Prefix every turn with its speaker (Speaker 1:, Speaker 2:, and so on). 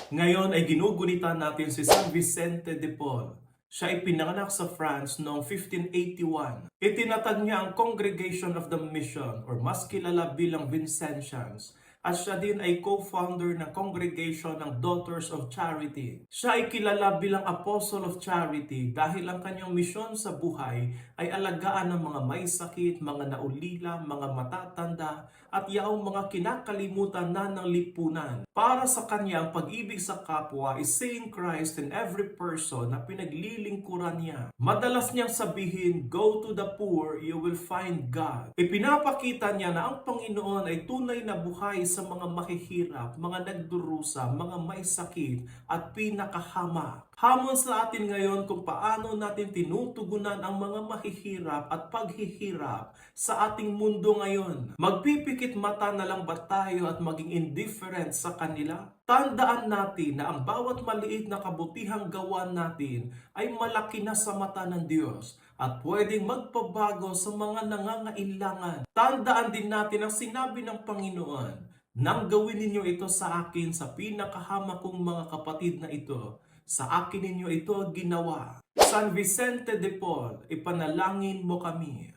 Speaker 1: Ngayon ay ginugunita natin si San Vicente de Paul. Siya ay pinanganak sa France noong 1581. Itinatag niya ang Congregation of the Mission or mas kilala bilang Vincentians at siya din ay co-founder ng Congregation ng Daughters of Charity. Siya ay kilala bilang Apostle of Charity dahil ang kanyang misyon sa buhay ay alagaan ng mga may sakit, mga naulila, mga matatanda at yaong mga kinakalimutan na ng lipunan. Para sa kanya, ang pag-ibig sa kapwa is seeing Christ in every person na pinaglilingkuran niya. Madalas niyang sabihin, "Go to the poor, you will find God." Ipinapakita niya na ang Panginoon ay tunay na buhay sa mga mahihirap, mga nagdurusa, mga may sakit at pinakahamak. Hamon sa atin ngayon kung paano natin tinutugunan ang mga mahihirap at paghihirap sa ating mundo ngayon. Magpipikit mata na lang ba tayo at maging indifferent sa kanila? Tandaan natin na ang bawat maliit na kabutihang gawa natin ay malaki na sa mata ng Diyos at pwedeng magpabago sa mga nangangailangan. Tandaan din natin ang sinabi ng Panginoon, "Nang gawin ninyo ito sa akin sa pinakahamak kong mga kapatid na ito, sa akin ninyo ito ginawa." San Vicente de Paul, ipanalangin mo kami.